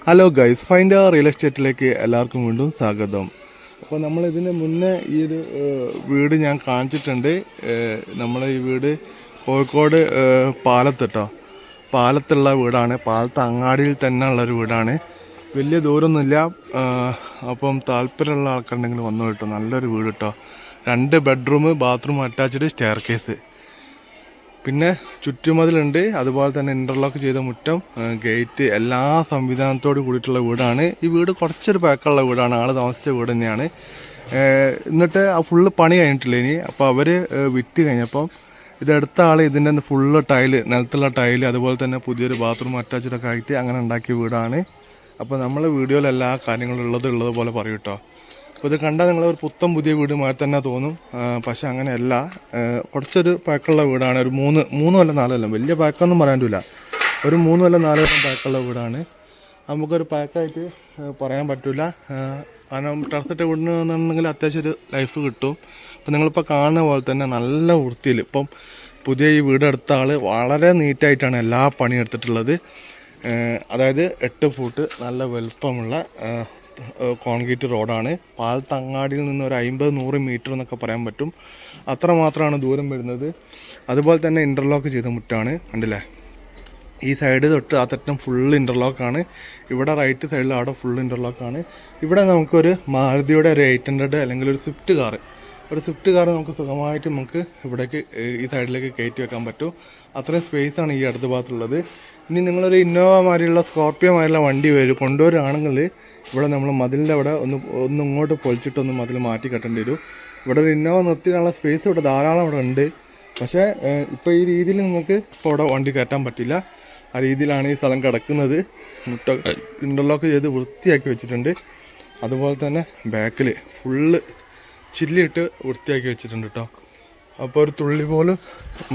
Hello guys, find real എസ്റ്റേറ്റിലേക്ക് എല്ലാവർക്കും വീണ്ടും സ്വാഗതം. അപ്പോൾ നമ്മൾ ഇതിന് മുന്നേ ഈ ഒരു വീട് ഞാൻ കാണിച്ചിട്ടുണ്ട്. നമ്മളെ ഈ വീട് കോഴിക്കോട് പാലത്ത് പാലത്തുള്ള വീടാണ്. പാലത്ത് അങ്ങാടിയിൽ തന്നെ ഉള്ളൊരു വീടാണ്. വലിയ ദൂരമൊന്നുമില്ല. അപ്പം താല്പര്യമുള്ള ആൾക്കാരുണ്ടെങ്കിൽ വന്നു കേട്ടോ. നല്ലൊരു വീട് കേട്ടോ. 2 bedroom, bathroom attached, stair case, പിന്നെ ചുറ്റുമതിലുണ്ട്. അതുപോലെ തന്നെ ഇൻ്റർലോക്ക് ചെയ്ത മുറ്റം, ഗേറ്റ്, എല്ലാ സംവിധാനത്തോട് കൂടിയിട്ടുള്ള വീടാണ്. ഈ വീട് കുറച്ചൊരു പാക്കുള്ള വീടാണ്. ആൾ താമസിച്ച വീട് തന്നെയാണ്. എന്നിട്ട് ആ ഫുള്ള് പണി കഴിഞ്ഞിട്ടില്ല ഇനി. അപ്പോൾ അവർ വിറ്റ് കഴിഞ്ഞപ്പം ഇതെടുത്ത ആൾ ഇതിൻ്റെ ഫുള്ള് ടൈല്, നിലത്തുള്ള ടൈല്, അതുപോലെ തന്നെ പുതിയൊരു ബാത്റൂം അറ്റാച്ച്ഡൊക്കെ ആയിട്ട് അങ്ങനെ ഉണ്ടാക്കിയ വീടാണ്. അപ്പോൾ നമ്മൾ വീഡിയോയിൽ എല്ലാ കാര്യങ്ങളും ഉള്ളതുപോലെ പറയും കേട്ടോ. അപ്പോൾ ഇത് കണ്ടാൽ നിങ്ങളൊരു പുത്തം പുതിയ വീട് മാറി തന്നെ തോന്നും. പക്ഷെ അങ്ങനെയല്ല, കുറച്ചൊരു പാക്കുള്ള വീടാണ്. ഒരു മൂന്നും അല്ല 4 കൊല്ലം, വലിയ പാക്കൊന്നും പറയാൻ പറ്റില്ല. ഒരു 3 കൊല്ലം 4 കൊല്ലം പാക്കുള്ള വീടാണ്. നമുക്കൊരു പാക്കായിട്ട് പറയാൻ പറ്റില്ല. കാരണം ടെറസിട്ട് വീടിനുണ്ടെങ്കിൽ അത്യാവശ്യം ഒരു ലൈഫ് കിട്ടും. അപ്പോൾ നിങ്ങളിപ്പോൾ കാണുന്ന പോലെ തന്നെ നല്ല വൃത്തിയിൽ ഇപ്പം പുതിയ ഈ വീടെടുത്ത ആൾ വളരെ നീറ്റായിട്ടാണ് എല്ലാ പണിയും എടുത്തിട്ടുള്ളത്. അതായത് 8 ഫൂട്ട് നല്ല വലുപ്പമുള്ള കോൺക്രീറ്റ് റോഡാണ്. പാലത്തങ്ങാടിയിൽ നിന്ന് ഒരു 50-100 മീറ്റർ എന്നൊക്കെ പറയാൻ പറ്റും. അത്ര മാത്രമാണ് ദൂരം വരുന്നത്. അതുപോലെ തന്നെ ഇൻ്റർലോക്ക് ചെയ്ത മുറ്റാണ്. കണ്ടില്ലേ, ഈ സൈഡ് തൊട്ട് ആ തറ്റം ഫുള്ള് ഇൻ്റർലോക്കാണ്. ഇവിടെ റൈറ്റ് സൈഡിൽ അവിടെ ഫുൾ ഇൻ്റർലോക്കാണ്. ഇവിടെ നമുക്കൊരു മാരുതിയുടെ ഒരു 800 അല്ലെങ്കിൽ ഒരു സ്വിഫ്റ്റ് കാർ നമുക്ക് സുഖമായിട്ട് ഇവിടേക്ക് ഈ സൈഡിലേക്ക് കയറ്റി വെക്കാൻ പറ്റും. അത്രയും സ്പേസാണ് ഈ അടുത്ത ഭാഗത്തുള്ളത്. ഇനി നിങ്ങളൊരു ഇന്നോവ മാതിരിയുള്ള സ്കോർപ്പിയോ മാതിരിയുള്ള വണ്ടി കൊണ്ടുവരികയാണെങ്കിൽ ഇവിടെ നമ്മൾ മതിലിൻ്റെ അവിടെ ഒന്ന് ഇങ്ങോട്ട് പൊളിച്ചിട്ടൊന്ന് മതിൽ മാറ്റി കെട്ടേണ്ടി വരും. ഇവിടെ ഒരു ഇന്നോവ നിർത്തിയുള്ള സ്പേസ് ഇവിടെ ധാരാളം ഇവിടെ ഉണ്ട്. പക്ഷേ ഇപ്പോൾ ഈ രീതിയിൽ നിങ്ങൾക്ക് ഇപ്പോൾ ഇവിടെ വണ്ടി കയറ്റാൻ പറ്റില്ല. ആ രീതിയിലാണ് ഈ സ്ഥലം കിടക്കുന്നത്. മുട്ട ഇൻ്റർലോക്ക് ചെയ്ത് വൃത്തിയാക്കി വെച്ചിട്ടുണ്ട്. അതുപോലെ തന്നെ ബാക്കിൽ ഫുള്ള് ചില്ലിയിട്ട് വൃത്തിയാക്കി വെച്ചിട്ടുണ്ട് കേട്ടോ. അപ്പോൾ ഒരു തുള്ളി പോലും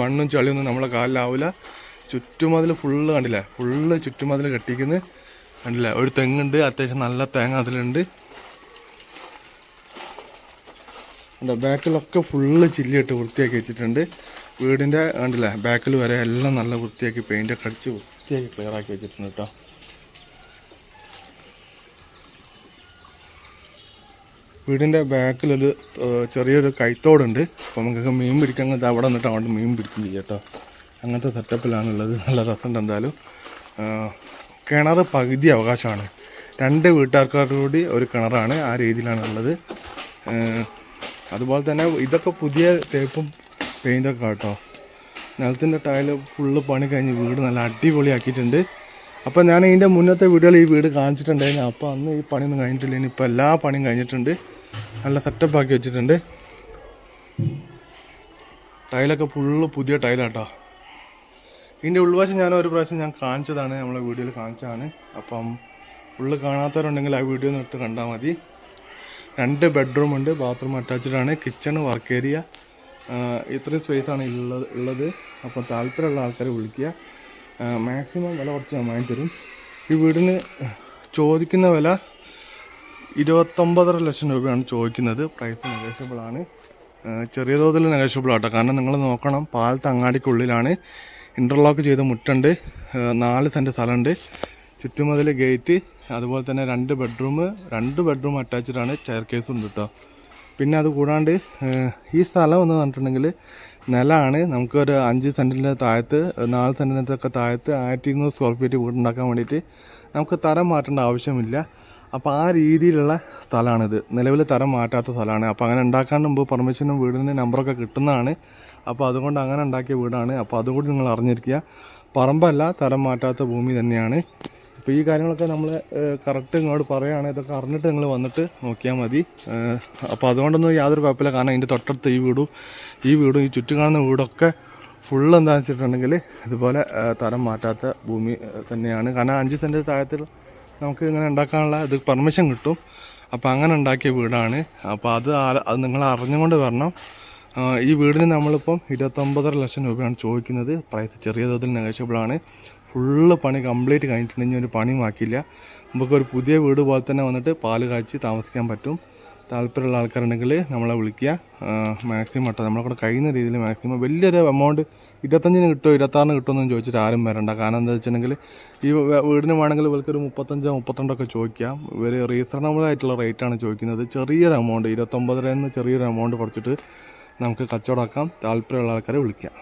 മണ്ണും ചളിയൊന്നും നമ്മളെ കാലിലാവില്ല. ചുറ്റുമതിൽ ഫുള്ള് കണ്ടില്ലേ, ഫുള്ള് ചുറ്റുമതിൽ കെട്ടിക്കുന്നത് കണ്ടില്ലേ. ഒരു തെങ്ങുണ്ട്, അത്യാവശ്യം നല്ല തേങ്ങ അതിലുണ്ട്. ബാക്കിലൊക്കെ ഫുള്ള് ചില്ലിയിട്ട് വൃത്തിയാക്കി വെച്ചിട്ടുണ്ട്. വീടിൻ്റെ കണ്ടില്ലേ, ബാക്കിൽ വരെ എല്ലാം നല്ല വൃത്തിയാക്കി പെയിൻ്റൊക്കെ അടിച്ച് വൃത്തിയാക്കി ക്ലിയർ ആക്കി വെച്ചിട്ടുണ്ട് കേട്ടോ. വീടിൻ്റെ ബാക്കിലൊരു ചെറിയൊരു കൈത്തോടുണ്ട്. അപ്പോൾ നമുക്കൊക്കെ മീൻ പിടിക്കാൻ അവിടെ നിന്നിട്ട് അങ്ങോട്ട് മീൻ പിടിക്കും ചെയ്യാം കേട്ടോ. അങ്ങനത്തെ സെറ്റപ്പിലാണുള്ളത്. നല്ല രസമുണ്ട്. എന്തായാലും കിണർ പകുതി അവകാശമാണ്. 2 വീട്ടുകാർക്കാർക്ക് കൂടി ഒരു കിണറാണ്. ആ രീതിയിലാണുള്ളത്. അതുപോലെ തന്നെ ഇതൊക്കെ പുതിയ തേപ്പും പെയിൻ്റൊക്കെ കേട്ടോ. നിലത്തിൻ്റെ ടൈല് ഫുള്ള് പണി കഴിഞ്ഞ് വീട് നല്ല അടിപൊളിയാക്കിയിട്ടുണ്ട്. അപ്പോൾ ഞാൻ ഇതിൻ്റെ മുന്നത്തെ വീഡിയോയിൽ ഈ വീട് കാണിച്ചിട്ടുണ്ടായിരുന്നു. അപ്പോൾ അന്ന് ഈ പണിയൊന്നും കഴിഞ്ഞിട്ടില്ല. ഇനി ഇപ്പോൾ എല്ലാ പണിയും കഴിഞ്ഞിട്ടുണ്ട്. നല്ല സെറ്റപ്പ് ആക്കി വെച്ചിട്ടുണ്ട്. ടൈലൊക്കെ ഫുള്ള് പുതിയ ടൈലാട്ടോ. ഇതിൻ്റെ ഉൾവശം ഒരു പ്രാവശ്യം ഞാൻ കാണിച്ചതാണ്, നമ്മളെ വീഡിയോയിൽ കാണിച്ചതാണ്. അപ്പം ഫുള്ള് കാണാത്തവരുണ്ടെങ്കിൽ ആ വീഡിയോ നിർത്തി കണ്ടാൽ മതി. 2 ബെഡ്റൂം ഉണ്ട്, ബാത്റൂം അറ്റാച്ച്ഡ് ആണ്, കിച്ചൺ, വർക്ക് ഏരിയ, ഇത്രയും സ്പേസാണ് ഉള്ളത്. അപ്പം താല്പര്യമുള്ള ആൾക്കാരെ വിളിക്കുക. മാക്സിമം വില കുറച്ച് നന്നായി തരും. ഈ വീടിന് ചോദിക്കുന്ന വില 29.5 ലക്ഷം രൂപയാണ് ചോദിക്കുന്നത്. പ്രൈസ് നെഗോഷ്യബിളാണ്, ചെറിയ തോതിൽ നെഗോഷ്യബിൾ ആട്ടോ. കാരണം നിങ്ങൾ നോക്കണം, പാലത്ത് അങ്ങാടിക്കുള്ളിലാണ്. ഇൻ്റർലോക്ക് ചെയ്ത മുറ്റുണ്ട്, 4 സെൻറ്റ് സ്ഥലമുണ്ട്, ചുറ്റുമതിൽ ഗേറ്റ്, അതുപോലെ തന്നെ 2 ബെഡ്റൂം അറ്റാച്ച്ഡ് ആണ്, ചെയർ കേസും ഉണ്ട് കേട്ടോ. പിന്നെ അത് കൂടാണ്ട് ഈ സ്ഥലം എന്ന് പറഞ്ഞിട്ടുണ്ടെങ്കിൽ നിലമാണ്. നമുക്കൊരു 5 സെൻറ്റിൻ്റെ താഴത്ത്, 4 സെൻറ്റിനൊക്കെ താഴത്ത് 1200 സ്ക്വയർ ഫീറ്റ് വീടുണ്ടാക്കാൻ വേണ്ടിയിട്ട് നമുക്ക് തരം മാറ്റേണ്ട ആവശ്യമില്ല. അപ്പോൾ ആ രീതിയിലുള്ള സ്ഥലമാണിത്. നിലവിൽ തരം മാറ്റാത്ത സ്ഥലമാണ്. അപ്പോൾ അങ്ങനെ ഉണ്ടാക്കാൻ മുമ്പ് പെർമിഷനും വീടിൻ്റെ നമ്പറൊക്കെ കിട്ടുന്നതാണ്. അപ്പോൾ അതുകൊണ്ട് അങ്ങനെ ഉണ്ടാക്കിയ വീടാണ്. അപ്പോൾ അതുകൂടി നിങ്ങൾ അറിഞ്ഞിരിക്കുക. പറമ്പല്ല, തരം മാറ്റാത്ത ഭൂമി തന്നെയാണ്. അപ്പോൾ ഈ കാര്യങ്ങളൊക്കെ നമ്മൾ കറക്റ്റ് ഇങ്ങോട്ട് പറയുകയാണെങ്കിൽ ഇതൊക്കെ അറിഞ്ഞിട്ട് നിങ്ങൾ വന്നിട്ട് നോക്കിയാൽ മതി. അപ്പോൾ അതുകൊണ്ടൊന്നും യാതൊരു കുഴപ്പമില്ല. കാരണം അതിൻ്റെ തൊട്ടടുത്ത് ഈ വീടും ഈ ചുറ്റും കാണുന്ന വീടൊക്കെ ഫുള്ള് എന്താണെന്ന് വെച്ചിട്ടുണ്ടെങ്കിൽ ഇതുപോലെ തരം മാറ്റാത്ത ഭൂമി തന്നെയാണ്. കാരണം 5 സെൻറ്റ് താഴത്തിൽ നമുക്ക് ഇങ്ങനെ ഉണ്ടാക്കാനുള്ള ഇത് പെർമിഷൻ കിട്ടും. അപ്പോൾ അങ്ങനെ ഉണ്ടാക്കിയ വീടാണ്. അപ്പോൾ അത് നിങ്ങൾ അറിഞ്ഞുകൊണ്ട് വരണം. ഈ വീടിന് നമ്മളിപ്പം 29.5 ലക്ഷം രൂപയാണ് ചോദിക്കുന്നത്. പ്രൈസ് ചെറിയ തോതിൽ നെഗോഷ്യബിളാണ്. ഫുള്ള് പണി കംപ്ലീറ്റ് കഴിഞ്ഞിട്ടുണ്ടെങ്കിൽ ഒരു പണിയും ആക്കിയില്ല. നമുക്കൊരു പുതിയ വീട് പോലെ തന്നെ വന്നിട്ട് പാല് കാച്ചി താമസിക്കാൻ പറ്റും. താല്പര്യമുള്ള ആൾക്കാരുണ്ടെങ്കിൽ നമ്മളെ വിളിക്കുക. മാക്സിമം കേട്ടോ നമ്മളെ കൂടെ കഴിയുന്ന രീതിയിൽ മാക്സിമം വലിയൊരു എമൗണ്ട് 25 കിട്ടുമോ 26 കിട്ടുമെന്നൊന്നും ചോദിച്ചിട്ട് ആരും വരണ്ട. കാരണം എന്താ വെച്ചിട്ടുണ്ടെങ്കിൽ ഈ വീടിന് വേണമെങ്കിൽ ഇവർക്കൊരു 35 32 ചോദിക്കാം. ഇവർ റീസണബിൾ ആയിട്ടുള്ള റേറ്റാണ് ചോദിക്കുന്നത്. ചെറിയൊരു എമൗണ്ട് 29 ചെറിയൊരു എമൗണ്ട് കുറച്ചിട്ട് നമുക്ക് കച്ചവടമാക്കാം. താല്പര്യമുള്ള ആൾക്കാരെ വിളിക്കാം.